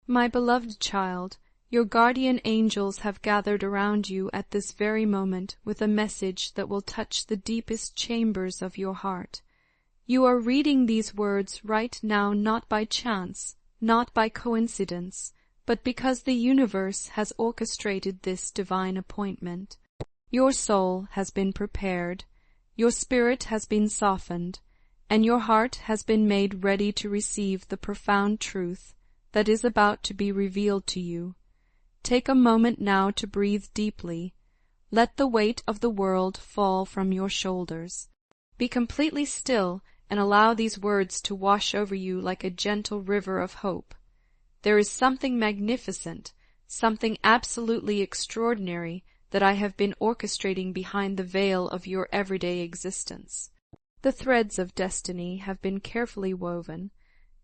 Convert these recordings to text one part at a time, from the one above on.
My beloved child, your guardian angels have gathered around you at this very moment with a message that will touch the deepest chambers of your heart. You are reading these words right now not by chance, not by coincidence, but because the universe has orchestrated this divine appointment. Your soul has been prepared, your spirit has been softened, and your heart has been made ready to receive the profound truth that is about to be revealed to you. Take a moment now to breathe deeply. Let the weight of the world fall from your shoulders. Be completely still and allow these words to wash over you like a gentle river of hope. There is something magnificent, something absolutely extraordinary that I have been orchestrating behind the veil of your everyday existence. The threads of destiny have been carefully woven,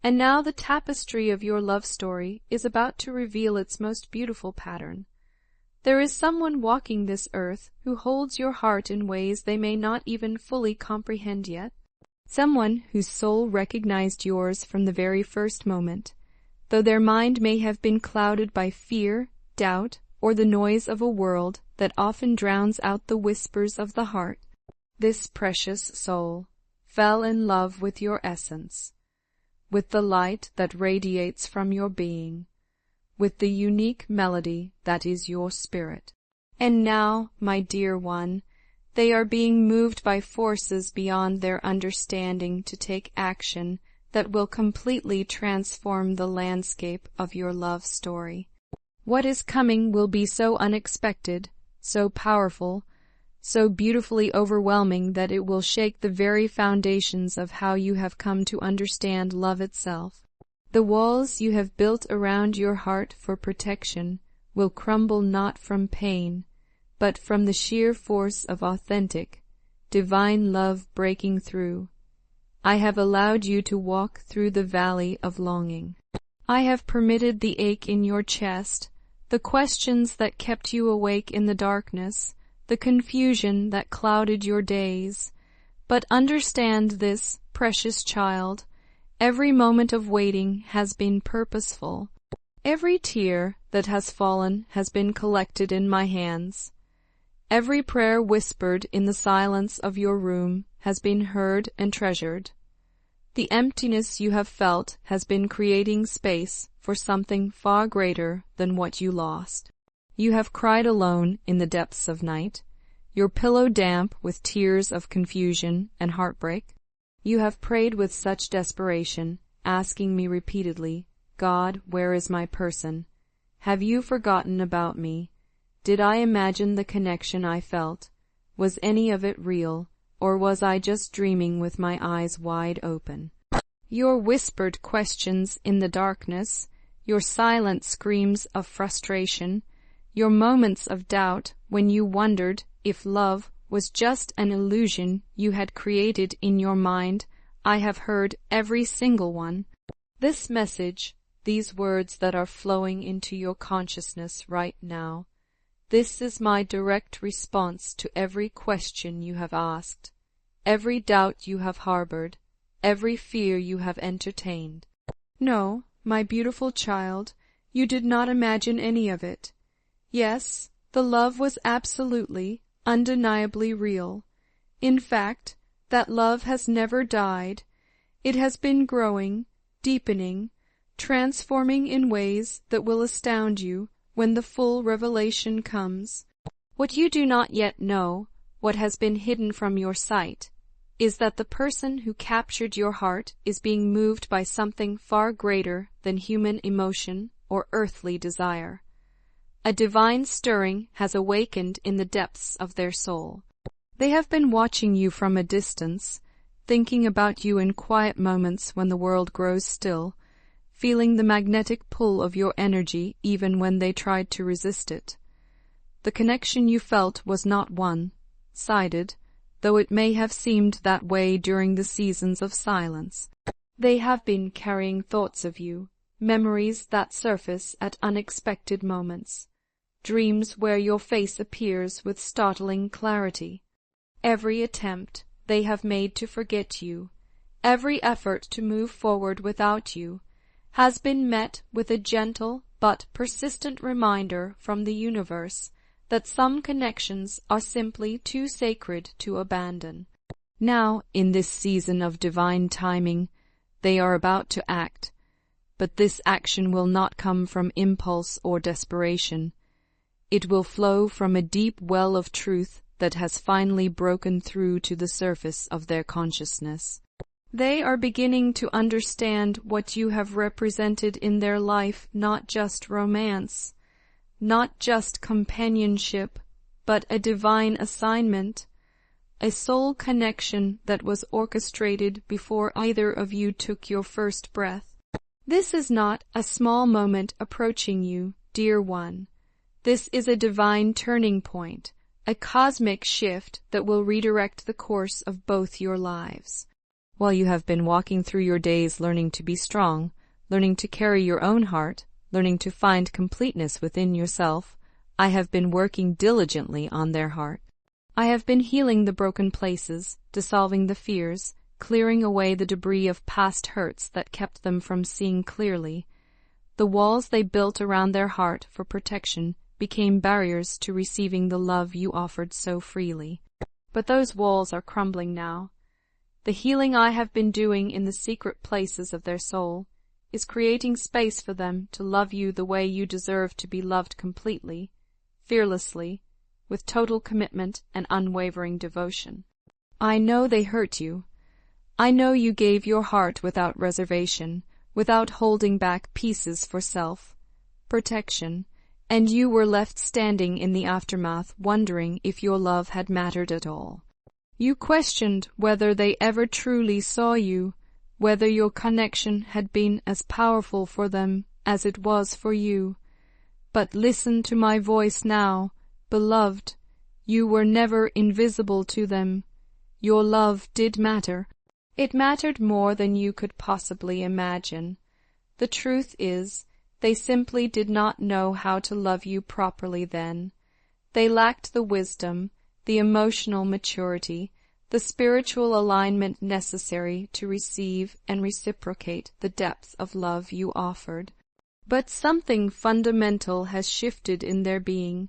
and now the tapestry of your love story is about to reveal its most beautiful pattern. There is someone walking this earth who holds your heart in ways they may not even fully comprehend yet. Someone whose soul recognized yours from the very first moment, though their mind may have been clouded by fear, doubt, or the noise of a world that often drowns out the whispers of the heart. This precious soul fell in love with your essence, with the light that radiates from your being, with the unique melody that is your spirit. And now, my dear one, they are being moved by forces beyond their understanding to take action that will completely transform the landscape of your love story. What is coming will be so unexpected, so powerful, so beautifully overwhelming that it will shake the very foundations of how you have come to understand love itself. The walls you have built around your heart for protection will crumble not from pain, but from the sheer force of authentic, divine love breaking through. I have allowed you to walk through the valley of longing. I have permitted the ache in your chest, the questions that kept you awake in the darkness, the confusion that clouded your days. But understand this, precious child, every moment of waiting has been purposeful. Every tear that has fallen has been collected in my hands. Every prayer whispered in the silence of your room has been heard and treasured. The emptiness you have felt has been creating space for something far greater than what you lost. You have cried alone in the depths of night, your pillow damp with tears of confusion and heartbreak. You have prayed with such desperation, asking me repeatedly, God, where is my person? Have you forgotten about me? Did I imagine the connection I felt? Was any of it real, or was I just dreaming with my eyes wide open? Your whispered questions in the darkness, your silent screams of frustration, your moments of doubt when you wondered if love was just an illusion you had created in your mind, I have heard every single one. This message, these words that are flowing into your consciousness right now, this is my direct response to every question you have asked, every doubt you have harbored, every fear you have entertained. No, my beautiful child, you did not imagine any of it. Yes, the love was absolutely, undeniably real. In fact, that love has never died. It has been growing, deepening, transforming in ways that will astound you when the full revelation comes. What you do not yet know, what has been hidden from your sight, is that the person who captured your heart is being moved by something far greater than human emotion or earthly desire. A divine stirring has awakened in the depths of their soul. They have been watching you from a distance, thinking about you in quiet moments when the world grows still, feeling the magnetic pull of your energy even when they tried to resist it. The connection you felt was not one-sided, though it may have seemed that way during the seasons of silence. They have been carrying thoughts of you, memories that surface at unexpected moments, dreams where your face appears with startling clarity. Every attempt they have made to forget you, every effort to move forward without you, has been met with a gentle but persistent reminder from the universe that some connections are simply too sacred to abandon. Now, in this season of divine timing, they are about to act, but this action will not come from impulse or desperation. It will flow from a deep well of truth that has finally broken through to the surface of their consciousness. They are beginning to understand what you have represented in their life, not just romance, not just companionship, but a divine assignment, a soul connection that was orchestrated before either of you took your first breath. This is not a small moment approaching you, dear one. This is a divine turning point, a cosmic shift that will redirect the course of both your lives. While you have been walking through your days learning to be strong, learning to carry your own heart, learning to find completeness within yourself, I have been working diligently on their heart. I have been healing the broken places, dissolving the fears, clearing away the debris of past hurts that kept them from seeing clearly. The walls they built around their heart for protection became barriers to receiving the love you offered so freely. But those walls are crumbling now. The healing I have been doing in the secret places of their soul is creating space for them to love you the way you deserve to be loved completely, fearlessly, with total commitment and unwavering devotion. I know they hurt you. I know you gave your heart without reservation, without holding back pieces for self, protection, and you were left standing in the aftermath wondering if your love had mattered at all. You questioned whether they ever truly saw you, whether your connection had been as powerful for them as it was for you. But listen to my voice now, beloved. You were never invisible to them. Your love did matter. It mattered more than you could possibly imagine. The truth is, they simply did not know how to love you properly then. They lacked the wisdom, the emotional maturity, the spiritual alignment necessary to receive and reciprocate the depth of love you offered. But something fundamental has shifted in their being.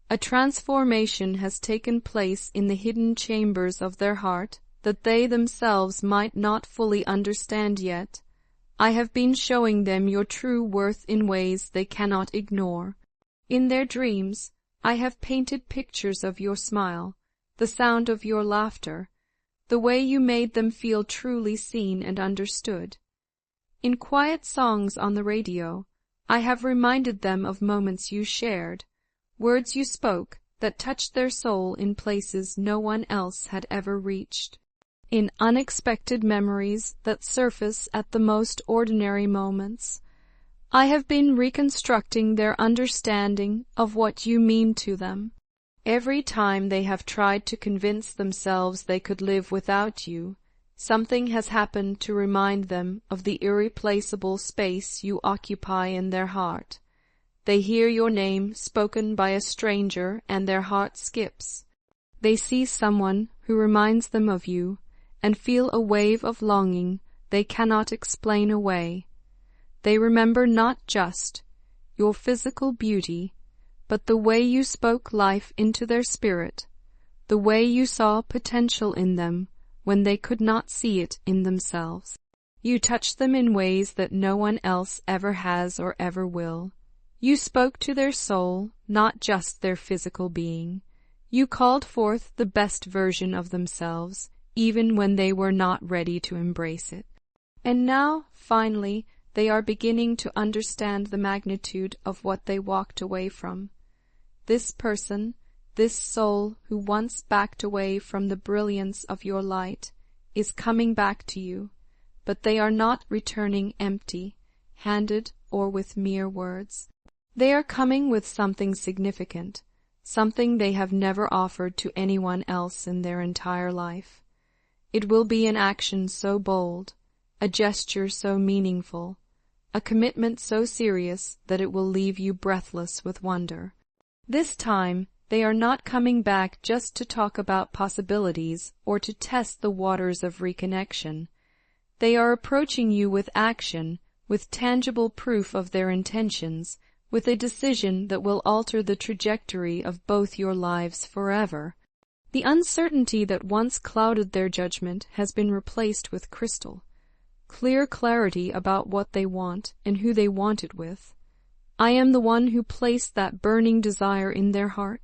A transformation has taken place in the hidden chambers of their heart that they themselves might not fully understand yet. I have been showing them your true worth in ways they cannot ignore. In their dreams, I have painted pictures of your smile, the sound of your laughter, the way you made them feel truly seen and understood. In quiet songs on the radio, I have reminded them of moments you shared, words you spoke that touched their soul in places no one else had ever reached. In unexpected memories that surface at the most ordinary moments, I have been reconstructing their understanding of what you mean to them. Every time they have tried to convince themselves they could live without you, something has happened to remind them of the irreplaceable space you occupy in their heart. They hear your name spoken by a stranger and their heart skips. They see someone who reminds them of you and feel a wave of longing they cannot explain away. They remember not just your physical beauty, but the way you spoke life into their spirit, the way you saw potential in them when they could not see it in themselves. You touched them in ways that no one else ever has or ever will. You spoke to their soul, not just their physical being. You called forth the best version of themselves, even when they were not ready to embrace it. And now, finally, they are beginning to understand the magnitude of what they walked away from. This person, this soul who once backed away from the brilliance of your light, is coming back to you, but they are not returning empty-handed or with mere words. They are coming with something significant, something they have never offered to anyone else in their entire life. It will be an action so bold, a gesture so meaningful, a commitment so serious that it will leave you breathless with wonder. This time, they are not coming back just to talk about possibilities or to test the waters of reconnection. They are approaching you with action, with tangible proof of their intentions, with a decision that will alter the trajectory of both your lives forever. The uncertainty that once clouded their judgment has been replaced with crystal, clear clarity about what they want and who they want it with. I am the one who placed that burning desire in their heart.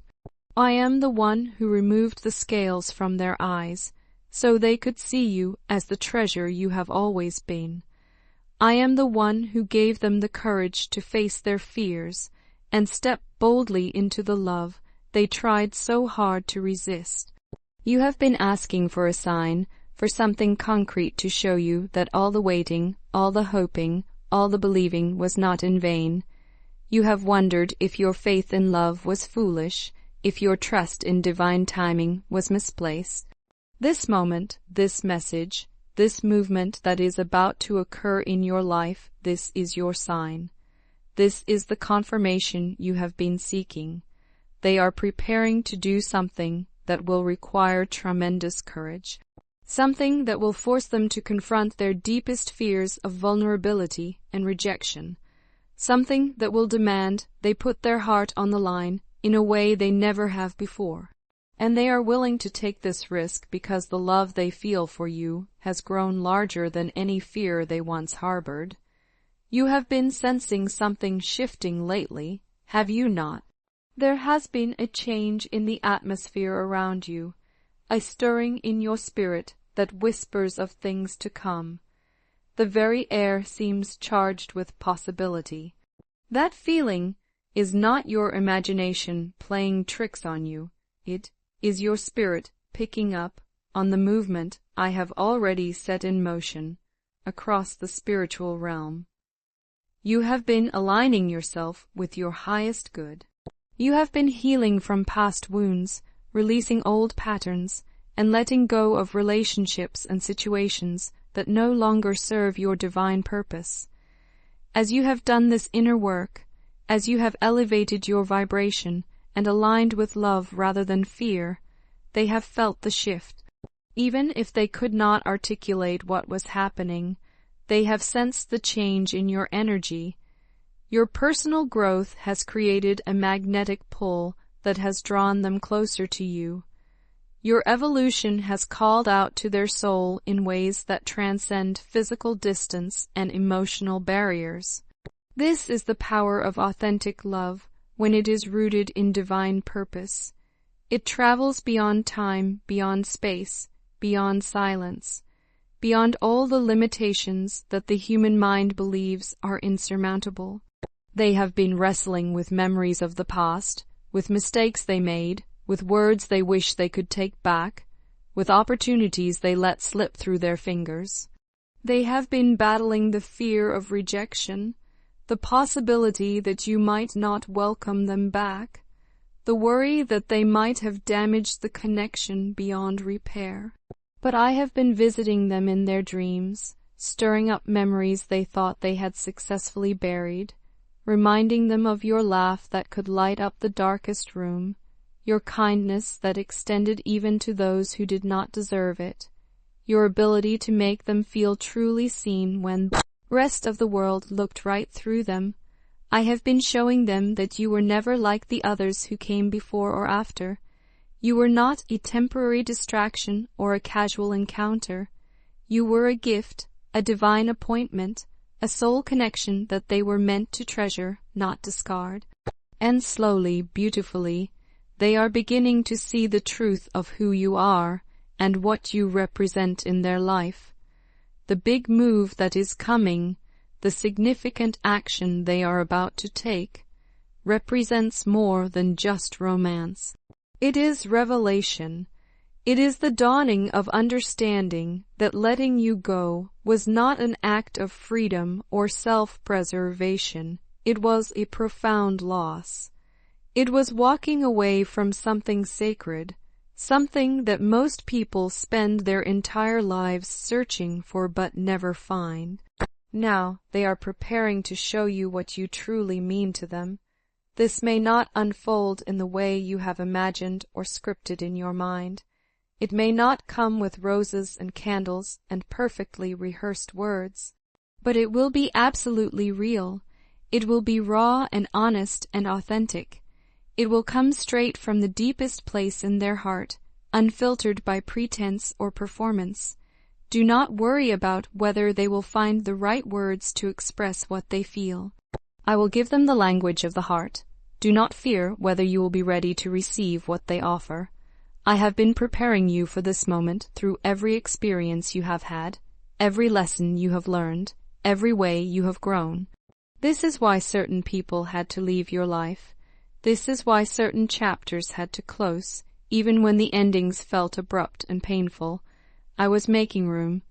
I am the one who removed the scales from their eyes, so they could see you as the treasure you have always been. I am the one who gave them the courage to face their fears and step boldly into the love they tried so hard to resist. You have been asking for a sign, for something concrete to show you that all the waiting, all the hoping, all the believing was not in vain. You have wondered if your faith in love was foolish, if your trust in divine timing was misplaced. This moment, this message, this movement that is about to occur in your life, this is your sign. This is the confirmation you have been seeking. They are preparing to do something that will require tremendous courage, something that will force them to confront their deepest fears of vulnerability and rejection, something that will demand they put their heart on the line in a way they never have before. And they are willing to take this risk because the love they feel for you has grown larger than any fear they once harbored. You have been sensing something shifting lately, have you not? There has been a change in the atmosphere around you, a stirring in your spirit that whispers of things to come. The very air seems charged with possibility. That feeling is not your imagination playing tricks on you. It is your spirit picking up on the movement I have already set in motion across the spiritual realm. You have been aligning yourself with your highest good. You have been healing from past wounds, releasing old patterns, and letting go of relationships and situations that no longer serve your divine purpose. As you have done this inner work, as you have elevated your vibration and aligned with love rather than fear, they have felt the shift. Even if they could not articulate what was happening, they have sensed the change in your energy. Your personal growth has created a magnetic pull that has drawn them closer to you. Your evolution has called out to their soul in ways that transcend physical distance and emotional barriers. This is the power of authentic love when it is rooted in divine purpose. It travels beyond time, beyond space, beyond silence, beyond all the limitations that the human mind believes are insurmountable. They have been wrestling with memories of the past, with mistakes they made, with words they wish they could take back, with opportunities they let slip through their fingers. They have been battling the fear of rejection, the possibility that you might not welcome them back, the worry that they might have damaged the connection beyond repair. But I have been visiting them in their dreams, stirring up memories they thought they had successfully buried, reminding them of your laugh that could light up the darkest room, your kindness that extended even to those who did not deserve it, your ability to make them feel truly seen when the rest of the world looked right through them. I have been showing them that you were never like the others who came before or after. You were not a temporary distraction or a casual encounter. You were a gift, a divine appointment, a soul connection that they were meant to treasure, not discard. And slowly, beautifully, they are beginning to see the truth of who you are and what you represent in their life. The big move that is coming, the significant action they are about to take, represents more than just romance. It is revelation. It is the dawning of understanding that letting you go was not an act of freedom or self-preservation. It was a profound loss. It was walking away from something sacred, something that most people spend their entire lives searching for but never find. Now they are preparing to show you what you truly mean to them. This may not unfold in the way you have imagined or scripted in your mind. It may not come with roses and candles and perfectly rehearsed words. but it will be absolutely real. It will be raw and honest and authentic. It will come straight from the deepest place in their heart, unfiltered by pretense or performance. Do not worry about whether they will find the right words to express what they feel. I will give them the language of the heart. Do not fear whether you will be ready to receive what they offer. I have been preparing you for this moment through every experience you have had, every lesson you have learned, every way you have grown. This is why certain people had to leave your life. This is why certain chapters had to close, even when the endings felt abrupt and painful. I was making room.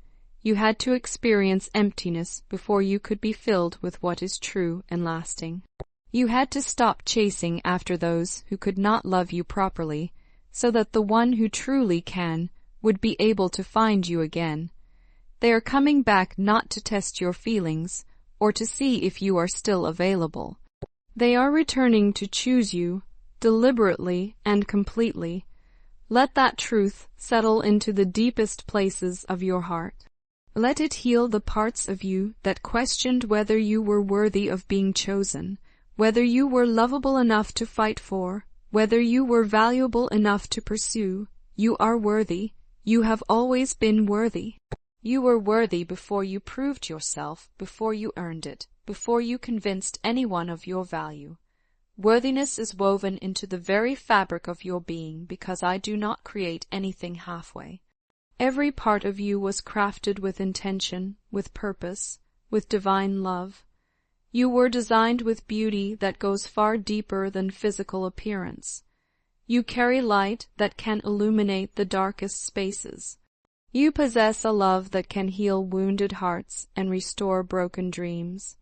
You had to experience emptiness before you could be filled with what is true and lasting. You had to stop chasing after those who could not love you properly, so that the one who truly can would be able to find you again. They are coming back not to test your feelings, or to see if you are still available. They are returning to choose you, deliberately and completely. Let that truth settle into the deepest places of your heart. Let it heal the parts of you that questioned whether you were worthy of being chosen, whether you were lovable enough to fight for, whether you were valuable enough to pursue. You are worthy. You have always been worthy. You were worthy before you proved yourself, before you earned it, before you convinced anyone of your value. Worthiness is woven into the very fabric of your being, because I do not create anything halfway. Every part of you was crafted with intention, with purpose, with divine love. You were designed with beauty that goes far deeper than physical appearance. You carry light that can illuminate the darkest spaces. You possess a love that can heal wounded hearts and restore broken dreams.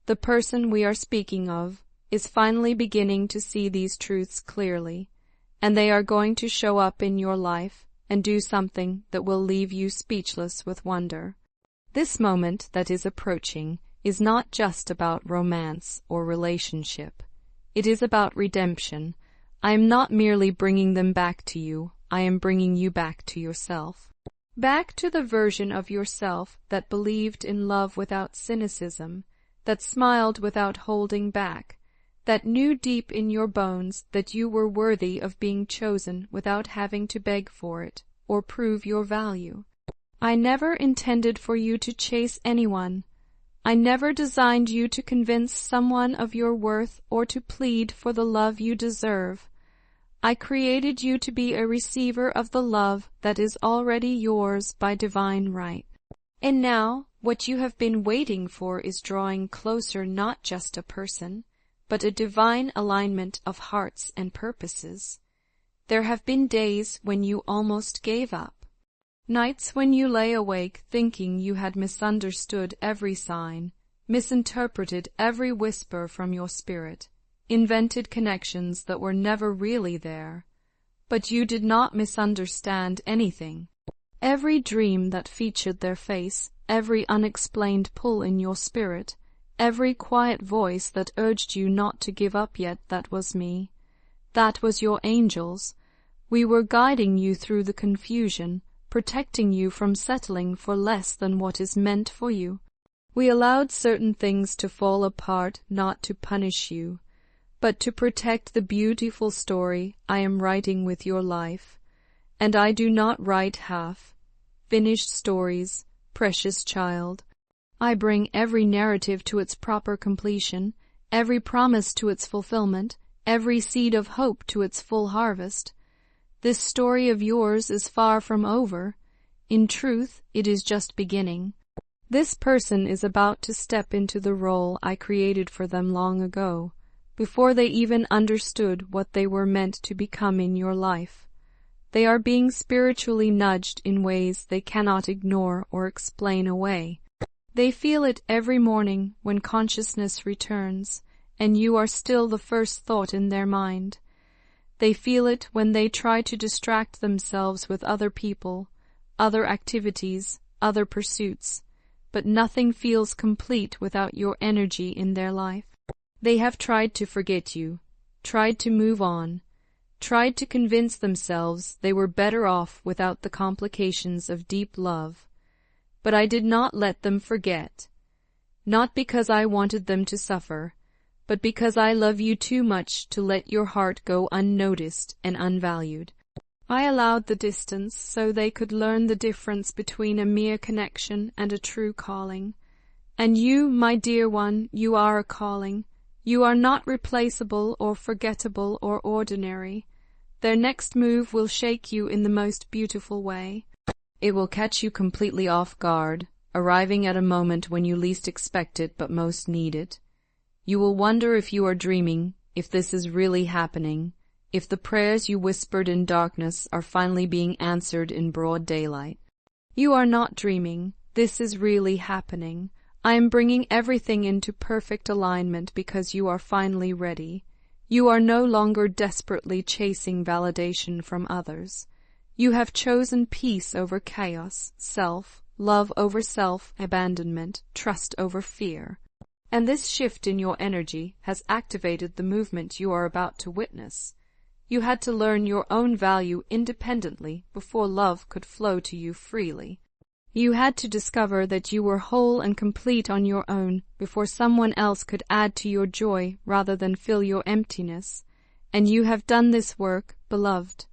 The person we are speaking of is finally beginning to see these truths clearly, and they are going to show up in your life and do something that will leave you speechless with wonder. This moment that is approaching is not just about romance or relationship. It is about redemption. I am not merely bringing them back to you, I am bringing you back to yourself. Back to the version of yourself that believed in love without cynicism, that smiled without holding back, that knew deep in your bones that you were worthy of being chosen without having to beg for it or prove your value. I never intended for you to chase anyone. I never designed you to convince someone of your worth or to plead for the love you deserve. I created you to be a receiver of the love that is already yours by divine right. And now, what you have been waiting for is drawing closer not just a person, but a divine alignment of hearts and purposes. There have been days when you almost gave up. Nights when you lay awake thinking you had misunderstood every sign, misinterpreted every whisper from your spirit, invented connections that were never really there. But you did not misunderstand anything. Every dream that featured their face, every unexplained pull in your spirit, every quiet voice that urged you not to give up yet, that was me. That was your angels. We were guiding you through the confusion, protecting you from settling for less than what is meant for you. We allowed certain things to fall apart not to punish you, but to protect the beautiful story I am writing with your life. And I do not write half-finished stories, precious child. I bring every narrative to its proper completion, every promise to its fulfillment, every seed of hope to its full harvest. This story of yours is far from over. In truth, it is just beginning. This person is about to step into the role I created for them long ago, before they even understood what they were meant to become in your life. They are being spiritually nudged in ways they cannot ignore or explain away. They feel it every morning when consciousness returns, and you are still the first thought in their mind. They feel it when they try to distract themselves with other people, other activities, other pursuits, but nothing feels complete without your energy in their life. They have tried to forget you, tried to move on, tried to convince themselves they were better off without the complications of deep love. But I did not let them forget. not because I wanted them to suffer, but because I love you too much to let your heart go unnoticed and unvalued. I allowed the distance so they could learn the difference between a mere connection and a true calling. And you, my dear one, you are a calling. You are not replaceable or forgettable or ordinary. Their next move will shake you in the most beautiful way. It will catch you completely off guard, arriving at a moment when you least expect it but most need it. You will wonder if you are dreaming, if this is really happening, if the prayers you whispered in darkness are finally being answered in broad daylight. You are not dreaming. This is really happening. I am bringing everything into perfect alignment because you are finally ready. You are no longer desperately chasing validation from others. You have chosen peace over chaos, self, love over self, abandonment, trust over fear. And this shift in your energy has activated the movement you are about to witness. You had to learn your own value independently before love could flow to you freely. You had to discover that you were whole and complete on your own before someone else could add to your joy rather than fill your emptiness. And you have done this work, beloved.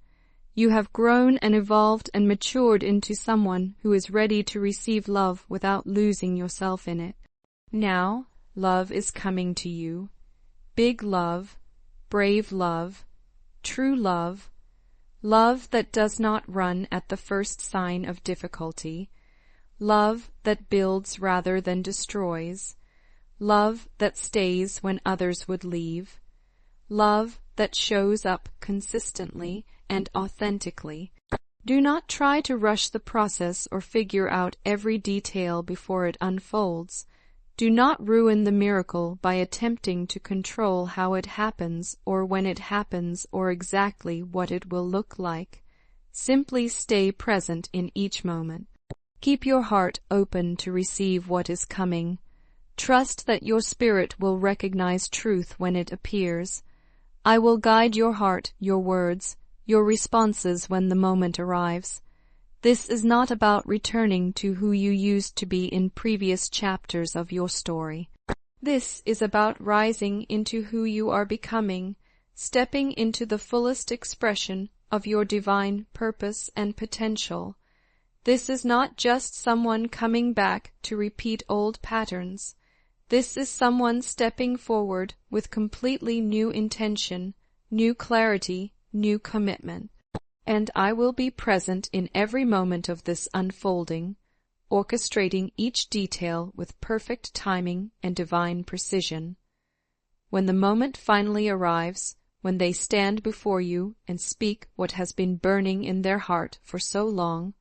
You have grown and evolved and matured into someone who is ready to receive love without losing yourself in it. Now, love is coming to you. Big love, brave love, true love, love that does not run at the first sign of difficulty, love that builds rather than destroys, love that stays when others would leave, love that shows up consistently and authentically. Do not try to rush the process or figure out every detail before it unfolds. Do not ruin the miracle by attempting to control how it happens or when it happens or exactly what it will look like. Simply stay present in each moment. Keep your heart open to receive what is coming. Trust that your spirit will recognize truth when it appears. I will guide your heart, your words, your responses when the moment arrives. This is not about returning to who you used to be in previous chapters of your story. This is about rising into who you are becoming, stepping into the fullest expression of your divine purpose and potential. This is not just someone coming back to repeat old patterns. This is someone stepping forward with completely new intention, new clarity, new commitment. And I will be present in every moment of this unfolding, orchestrating each detail with perfect timing and divine precision. When the moment finally arrives, when they stand before you and speak what has been burning in their heart for so long,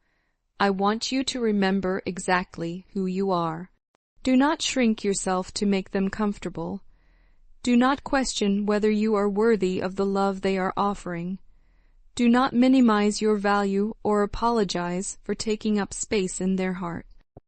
I want you to remember exactly who you are. Do not shrink yourself to make them comfortable. Do not question whether you are worthy of the love they are offering. Do not minimize your value or apologize for taking up space in their heart.